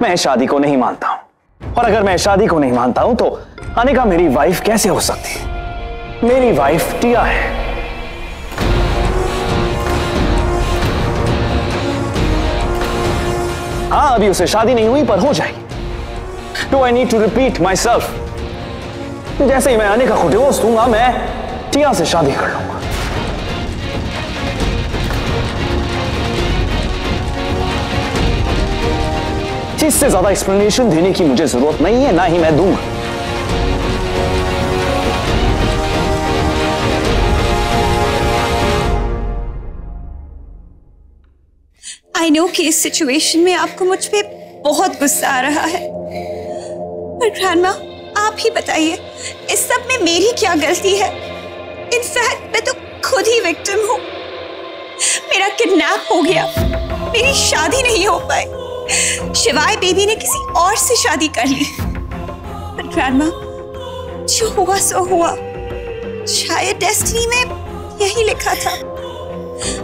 मैं शादी को नहीं मानता हूं, और अगर मैं शादी को नहीं मानता हूं तो अनिका मेरी वाइफ कैसे हो सकती है? मेरी वाइफ टिया है। हाँ, अभी उसे शादी नहीं हुई पर हो जाएगी। Do I need to repeat myself? जैसे ही मैं अनिका को डिवोर्स दूंगा, मैं टिया से शादी कर लूंगा। इससे ज्यादा एक्सप्लेनेशन देने की मुझे जरूरत नहीं है, ना ही मैं दूंगा। आई नो कि इस सिचुएशन में आपको मुझ पे बहुत गुस्सा आ रहा है, पर ग्रैंडमा आप ही बताइए, इस सब में मेरी क्या गलती है? इनफैक्ट मैं तो खुद ही विक्टिम हूँ। मेरा किडनैप हो गया, मेरी शादी नहीं हो पाई, शिवाय बेबी ने किसी और से शादी कर ली। पर ग्रैंडमा, जो हुआ सो हुआ, शायद डेस्टिनी में यही लिखा था।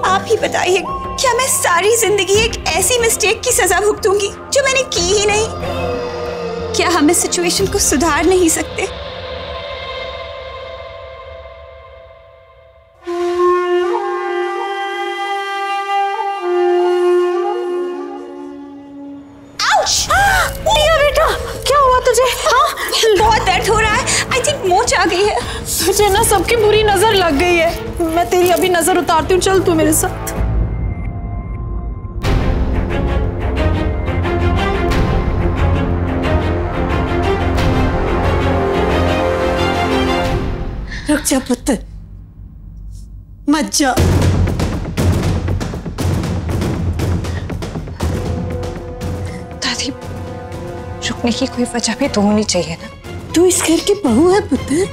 आप ही बताइए, क्या मैं सारी जिंदगी एक ऐसी मिस्टेक की सजा भुगतूंगी जो मैंने की ही नहीं? क्या हम इस सिचुएशन को सुधार नहीं सकते? बेटा, क्या हुआ तुझे? हाँ? बहुत दर्द हो रहा है। आई थिंक मोच आ गई है। तुझे ना सबकी बुरी नजर लग गई है। मैं तेरी अभी नजर उतारती हूँ, चल तू मेरे साथ। रुक जा पुत्र, मत जा। दादी, रुकने की कोई वजह भी तो होनी चाहिए ना। तू इस घर की बहू है पुत्र,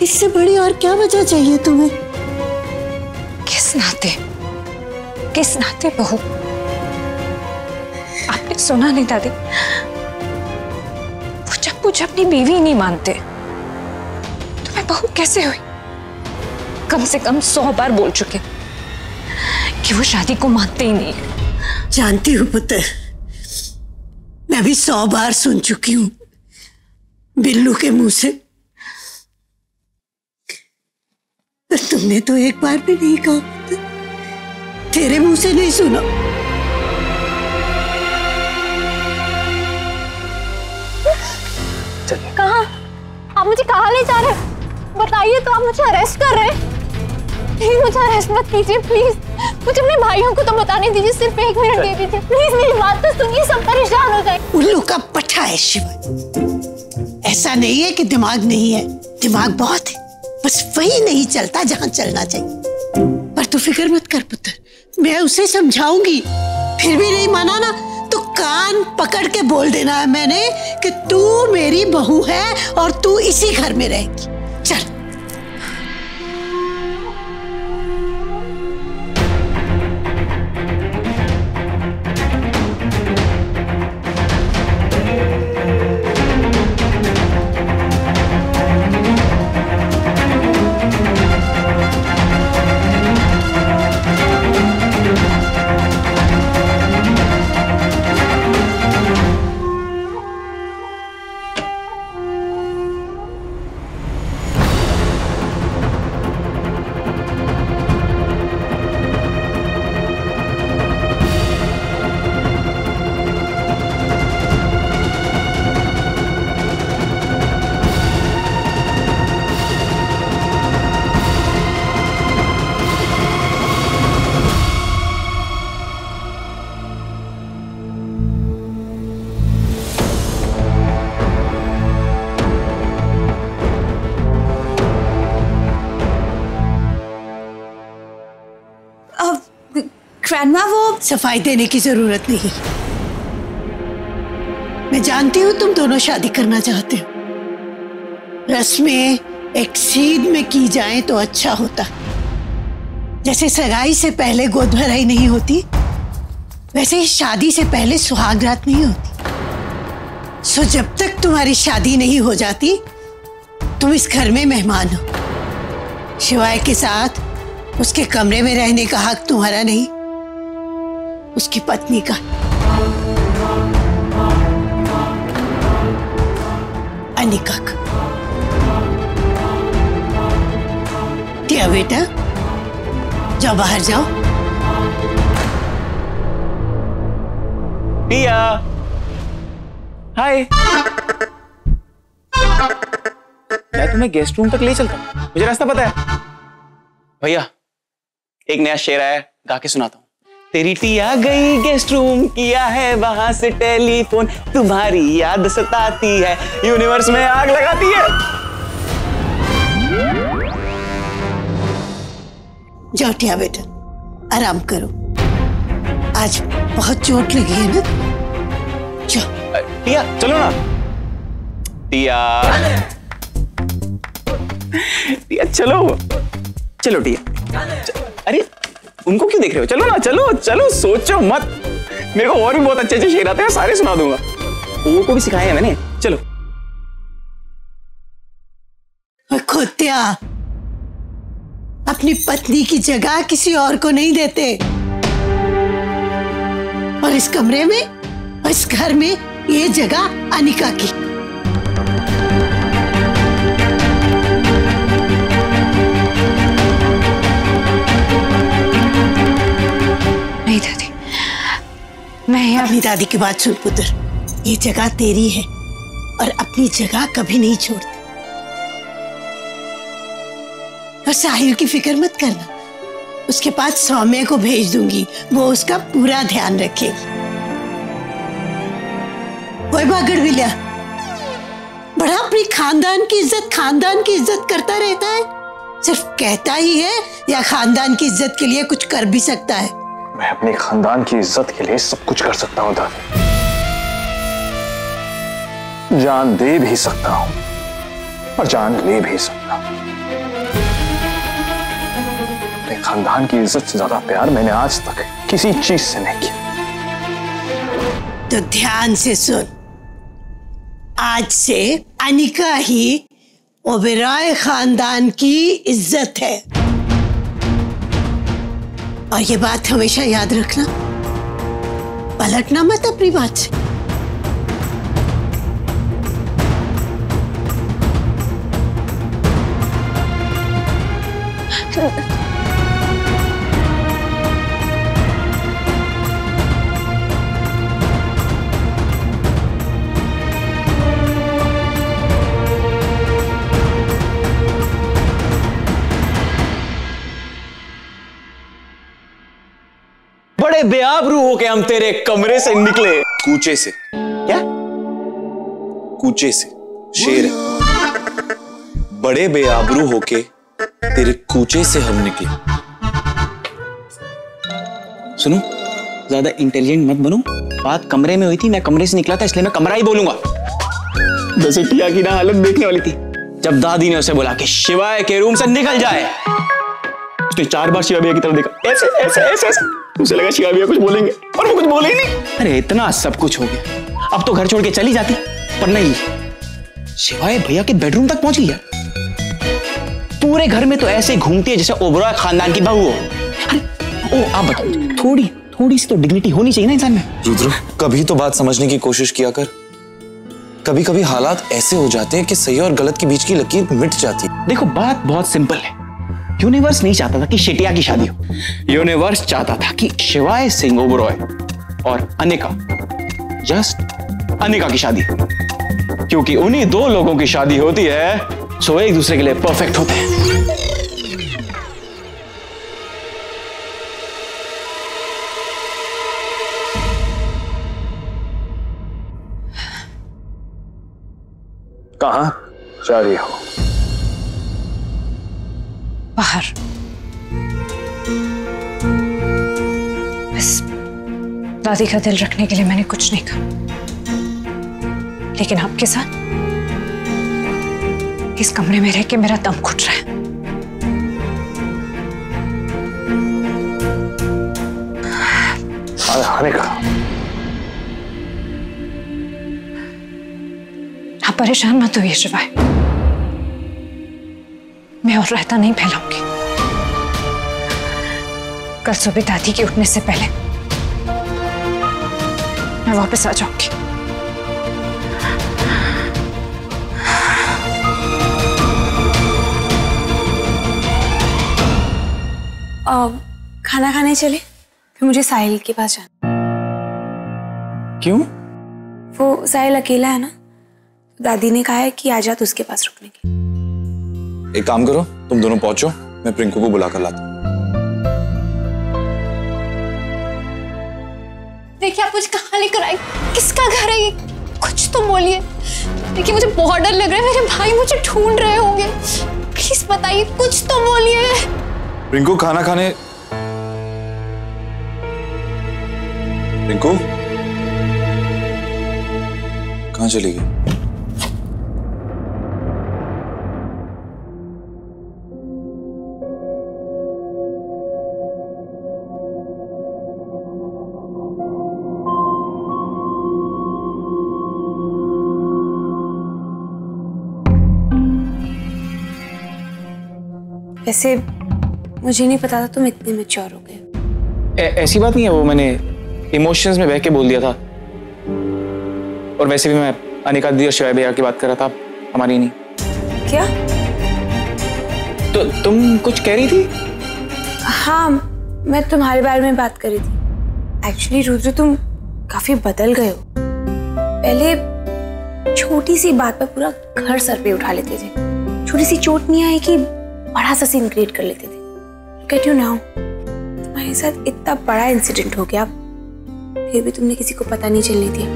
इससे बड़ी और क्या वजह चाहिए तुम्हें? किस नाते बहू? आपने सुना नहीं दादी, मुझे अपनी बीवी नहीं मानते तो मैं बहू कैसे हुई? कम से कम 100 बार बोल चुके कि वो शादी को मानते ही नहीं। जानती हूँ पुत्र, मैं भी 100 बार सुन चुकी हूँ बिल्लू के मुंह से, पर तुमने तो एक बार भी नहीं कहा पुत्र, तेरे मुंह से नहीं सुना। कहाँ? आप मुझे कहाँ ले जा रहे हैं? बताइए तो, आप मुझे अरेस्ट कर रहे हैं? प्लीज मुझे अरेस्ट मत कीजिए, प्लीज। मुझे अपने भाइयों को तो बताने दीजिए, सिर्फ 1 मिनट दे दीजिए प्लीज। मेरी बात तो सुनिए, सब परेशान हो जाए। उल्लू का पट्टा है शिवा, ऐसा नहीं है कि दिमाग नहीं है, दिमाग बहुत है, बस वही नहीं चलता जहां चलना चाहिए। पर तू फिक्र मत कर पुत्र, मैं उसे समझाऊंगी, फिर भी नहीं माना ना तो कान पकड़ के बोल देना है मैंने कि तू मेरी बहू है और तू इसी घर में रहेगी। चल। ग्रैंडमा, वो सफाई देने की जरूरत नहीं। मैं जानती हूँ तुम दोनों शादी करना चाहते हो, रस्में एक सीध में की जाए तो अच्छा होता। जैसे सगाई से पहले गोद भराई नहीं होती, वैसे ही शादी से पहले सुहाग रात नहीं होती। सो जब तक तुम्हारी शादी नहीं हो जाती, तुम इस घर में मेहमान हो। शिवाय के साथ उसके कमरे में रहने का हक तुम्हारा नहीं, उसकी पत्नी का। जाओ बेटा, जाओ बाहर जाओ। टिया, हाय। मैं तुम्हें गेस्ट रूम तक ले चलता हूँ, मुझे रास्ता पता है। भैया एक नया शेर आया, गा के सुनाता हूँ। तेरी टिया गई गेस्ट रूम, किया है वहां से टेलीफोन, तुम्हारी याद सताती है, यूनिवर्स में आग लगाती है। जाओ टिया बेटा, आराम करो, आज बहुत चोट लगी है ना। जाओ टिया चलो ना। टिया टिया चलो चलो टिया। अरे उनको क्यों देख रहे हो, चलो ना, चलो चलो, सोचो मत। मेरे को और भी बहुत अच्छे अच्छे शेर आते हैं, सारे सुना दूंगा, वो को भी सिखाया है मैंने। चलो। खोत्या, अपनी पत्नी की जगह किसी और को नहीं देते, और इस कमरे में, इस घर में ये जगह अनिका की। नहीं दादी, मैं अपनी दादी की बात सुन पुत्र, ये जगह तेरी है और अपनी जगह कभी नहीं छोड़ती। और साहिल की फिक्र मत करना, उसके पास सौम्य को भेज दूंगी, वो उसका पूरा ध्यान रखेगी। ओए बागड़ बिलिया, बड़ा अपनी खानदान की इज्जत करता रहता है, सिर्फ कहता ही है या खानदान की इज्जत के लिए कुछ कर भी सकता है? मैं अपने खानदान की इज्जत के लिए सब कुछ कर सकता हूँ दादी, जान दे भी सकता हूँ और जान ले भी सकता हूँ। अपने खानदान की इज्जत से ज्यादा प्यार मैंने आज तक किसी चीज से नहीं किया। तो ध्यान से सुन, आज से अनिका ही ओबेरॉय खानदान की इज्जत है, और ये बात हमेशा याद रखना, पलटना मत अपनी बात से। बड़े बेआबरू होके हम तेरे कमरे से निकले। कूचे से। क्या? कूचे से, शेर है। बड़े बेआबरू होके तेरे कूचे से हम निकले। सुनो, ज्यादा इंटेलिजेंट मत बनो, बात कमरे में हुई थी, मैं कमरे से निकला था इसलिए मैं कमरा ही बोलूंगा। जैसे टिया की ना हालत देखने वाली थी जब दादी ने उसे बोला कि शिवाय के रूम से निकल जाए। उसने 4 बार शिवा भैया की तरफ देखा, ऐसे ऐसे ऐसे ऐसे, उसे लगा शिवा भैया कुछ बोलेंगे और वो कुछ बोले ही नहीं। अरे इतना सब कुछ हो गया, अब तो घर छोड़ के चली जाती, पर नहीं, शिवाय भैया के बेडरूम तक पहुंच गया। पूरे घर में तो ऐसे घूमती है जैसे ओबेरॉय खानदान की बहू हो। अरे ओ, आप बताओ, थोड़ी सी तो डिग्निटी होनी चाहिए ना इंसान में। रुद्र, कभी तो बात समझने की कोशिश किया कर। कभी कभी हालात ऐसे हो जाते हैं कि सही और गलत के बीच की लकीर मिट जाती है। देखो, बात बहुत सिंपल है, यूनिवर्स नहीं चाहता था कि शेटिया की शादी हो, यूनिवर्स चाहता था कि शिवाय सिंह ओबेरॉय और अनिका, जस्ट अनिका की शादी हो, क्योंकि उन्हीं 2 लोगों की शादी होती है जो एक दूसरे के लिए परफेक्ट होते हैं। कहां जा रही हो? बाहर। बस दादी का दिल रखने के लिए मैंने कुछ नहीं कहा, लेकिन आपके साथ इस कमरे में रह के मेरा दम घुट रहा है। आने का आप परेशान मत होइए शिवाय, मैं और रहता नहीं फैलाऊंगी। कल सुबह दादी के उठने से पहले मैं वापस आ जाऊंगी। खाना खाने चले? फिर मुझे साहिल के पास जाना। क्यों? वो साहिल अकेला है ना, दादी ने कहा है कि आ जा तो उसके पास रुकने के। एक काम करो, तुम दोनों पहुंचो, मैं प्रिंकू को बुला कर लाता हूँ। देखिए आप मुझे कहाँ लेकर आए, किसका घर है ये, कुछ तो बोलिए। देखिए मुझे बहुत डर लग रहा है, मेरे भाई मुझे ढूंढ रहे होंगे, प्लीज बताइए, कुछ तो बोलिए। प्रिंकू खाना खाने। प्रिंकू कहाँ चली गई? वैसे मुझे नहीं पता था तुम इतने मैच्योर हो गए। ऐसी बात नहीं है, वो मैंने इमोशंस में बह के बोल दिया था। और वैसे भी मैं अनिका दी और शिवाय भैया की बात कर रहा था, हमारी नहीं। क्या? तो तुम कुछ कह रही थी? हाँ, मैं तुम्हारे बारे में बात कर रही थी। एक्चुअली रुद्र, तुम काफी बदल गए हो। पहले छोटी सी बात पर पूरा घर सर पे उठा लेते थे, छोटी सी चोट नहीं आई कि बड़ा सा सीन क्रिएट कर लेते थे। Get you now, तुम्हारे साथ इतना बड़ा इंसिडेंट हो गया, फिर भी तुमने किसी को पता नहीं चलने दिया।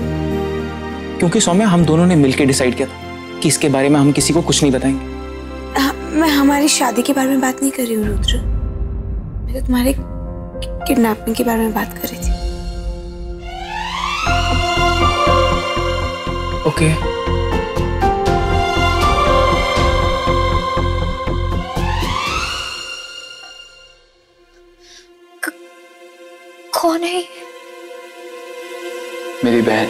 क्योंकि सौम्या, हम दोनों ने मिलकर डिसाइड किया था कि इसके बारे में हम किसी को कुछ नहीं बताएंगे। मैं हमारी शादी के बारे में बात नहीं कर रही हूँ रुद्र, मैं तो तुम्हारे किडनैपिंग के बारे में बात कर रही थी। ओके। कौन है? मेरी बहन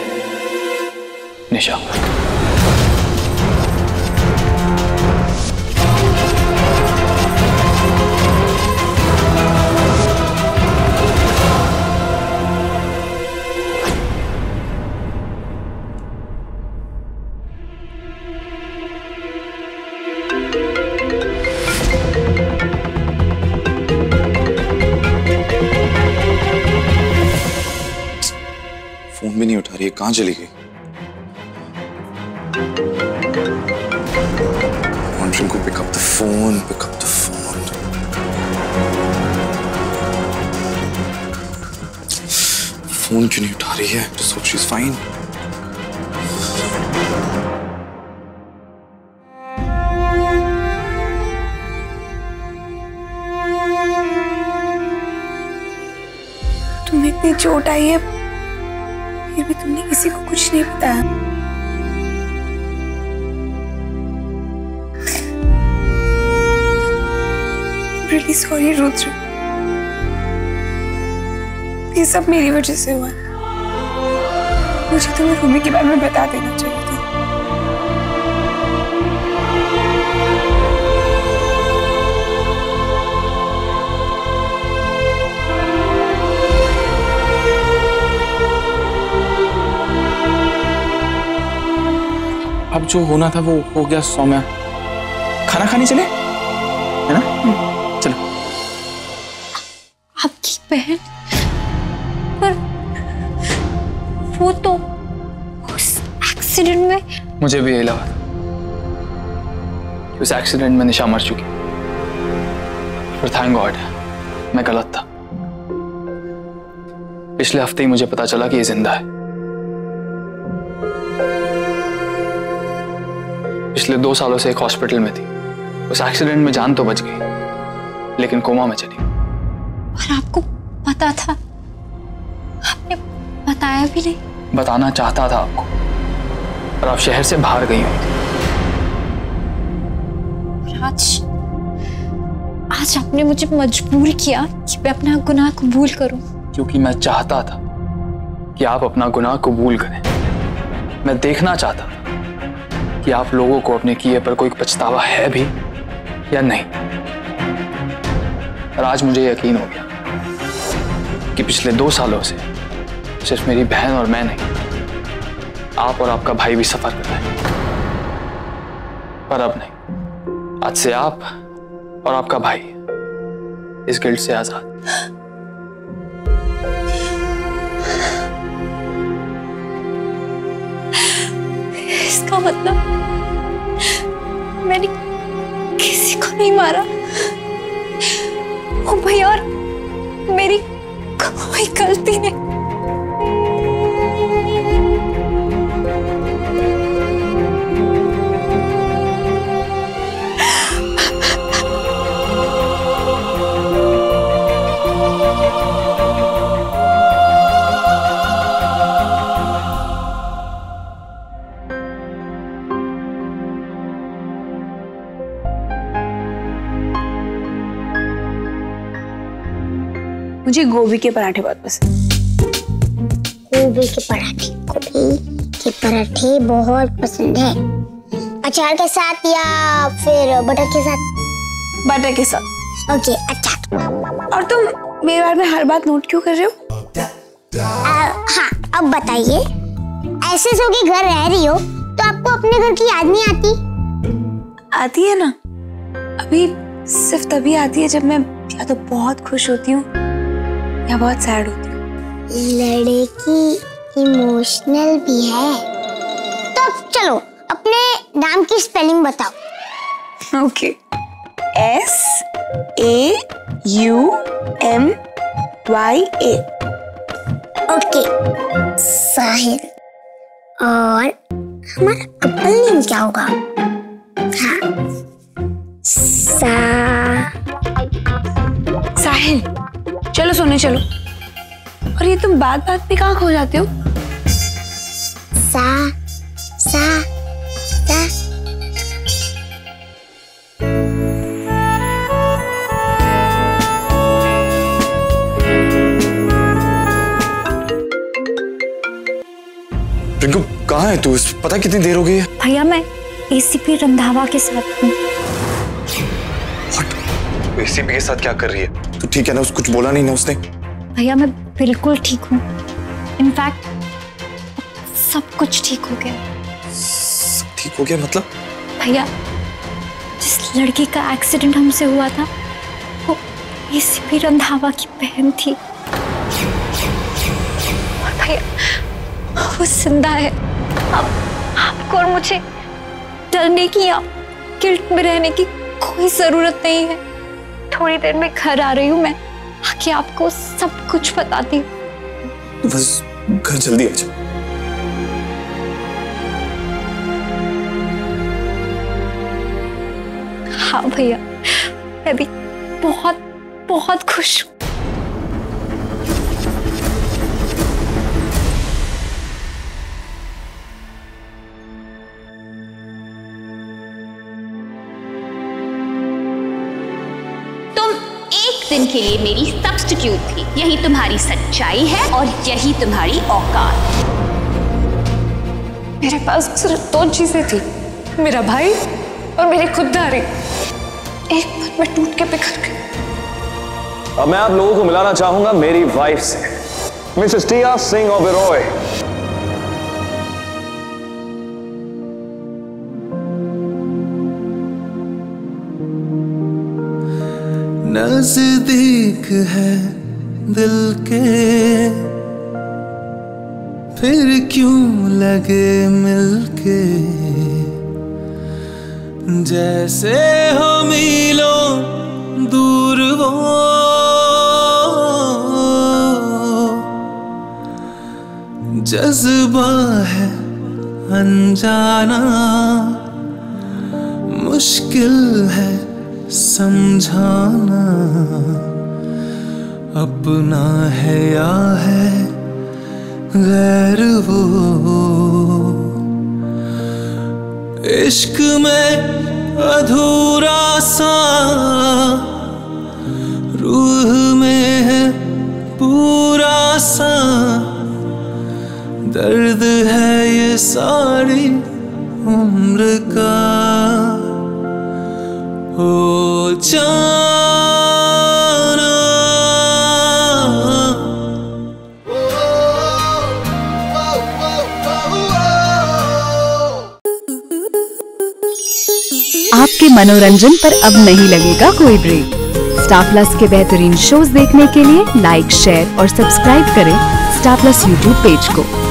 निशा। फोन भी नहीं उठा रही है, कहाँ चली गई? Prinkoo, pick up the phone, pick up the phone. Phone क्यों नहीं उठा रही है? Just hope she's fine. तुम्हें इतनी चोट आई है, फिर भी तुमने किसी को कुछ नहीं बताया। Really sorry रुद्र, ये सब मेरी वजह से हुआ। मुझे तुम्हें रूमी के बारे में बता देना चाहिए था। अब जो होना था वो हो गया सौम्या। खाना खाने चले, है ना? चलो। आपकी बहन? पर वो तो उस एक्सीडेंट में। मुझे भी यही लगा था कि उस एक्सीडेंट में निशा मर चुकी, पर थैंक गॉड मैं गलत था। पिछले हफ्ते ही मुझे पता चला कि ये जिंदा है। पिछले 2 सालों से एक हॉस्पिटल में थी। उस एक्सीडेंट में जान तो बच गई, लेकिन कोमा में चली। और आपको पता था? आपने बताया भी नहीं? बताना चाहता था आपको, पर आप शहर से बाहर गई हुई थी। आज आपने मुझे मजबूर किया कि मैं अपना गुनाह कबूल करूं। क्योंकि मैं चाहता था कि आप अपना गुनाह कबूल करें। मैं देखना चाहता था कि आप लोगों को अपने किए पर कोई पछतावा है भी या नहीं। और आज मुझे यकीन हो गया कि पिछले 2 सालों से सिर्फ मेरी बहन और मैं नहीं, आप और आपका भाई भी सफर कर रहे हैं। पर अब नहीं, आज से आप और आपका भाई इस गिल्ट से आजाद। इसका मतलब मैंने किसी को नहीं मारा। ओ भैया, और मेरी कोई गलती नहीं। मुझे गोभी के पराठे बहुत पसंद। गोभी के पराठे बहुत पसंद है। अचार के साथ या फिर बटर के साथ? बटर के साथ। ओके, अच्छा। और तुम मेरे बारे में हर बात नोट क्यों कर रहे हो? हाँ, अब बताइए, ऐसे सो के घर रह रही हो तो आपको अपने घर की याद नहीं आती? आती है ना। अभी सिर्फ तभी आती है जब मैं या तो बहुत खुश होती हूँ या बहुत सैड होती हूँ। लड़की इमोशनल भी है। तो अब चलो अपने नाम की स्पेलिंग बताओ। Okay, SAUMYA। ओके, साहिल। और हमारा कपल नेम क्या होगा? हाँ, साहिल। चलो सोने चलो। और ये तुम बात बात पे कहाँ खो जाते हो? सा रिंकू, कहाँ है तू? पता कितनी देर हो गई है? भैया मैं एसीपी रंधावा के साथ हूँ। एसीपी के साथ क्या कर रही है? तो ठीक है ना, उसको कुछ बोला नहीं ना उसने? भैया मैं बिल्कुल ठीक हूँ। इनफैक्ट सब कुछ ठीक हो गया। सब ठीक हो गया मतलब? भैया जिस लड़की का एक्सीडेंट हमसे हुआ था वो एसीपी रंधावा की बहन थी। और भैया वो जिंदा है। अब आपको और मुझे डरने की या गिल्ट में रहने की कोई जरूरत नहीं है। थोड़ी देर में घर आ रही हूँ मैं, आके आपको सब कुछ बताती हूँ। बस घर जल्दी आ जाओ। हाँ भैया, मैं भी बहुत बहुत खुश हूँ। दिन के लिए मेरी सब्स्टिट्यूट थी। यही तुम्हारी सच्चाई है और यही तुम्हारी औकात। मेरे पास सिर्फ दो चीजें थी, मेरा भाई और मेरी खुददारी। एक बार मैं टूट के पिघल गई। अब मैं आप लोगों को मिलाना चाहूंगा मेरी वाइफ से, मिसेस टिया सिंह ओबेरॉय। नजदीक है दिल के फिर क्यों लगे मिलके, जैसे हो मीलों दूर वो जज्बा है अनजाना, मुश्किल है समझाना, अपना है या है गैर वो। इश्क में अधूरा सा रूह में है पूरा सा, दर्द है ये सारी उम्र का। ओ जाना आपके मनोरंजन पर अब नहीं लगेगा कोई ब्रेक। स्टार प्लस के बेहतरीन शोज देखने के लिए लाइक, शेयर और सब्सक्राइब करें स्टार प्लस यूट्यूब पेज को।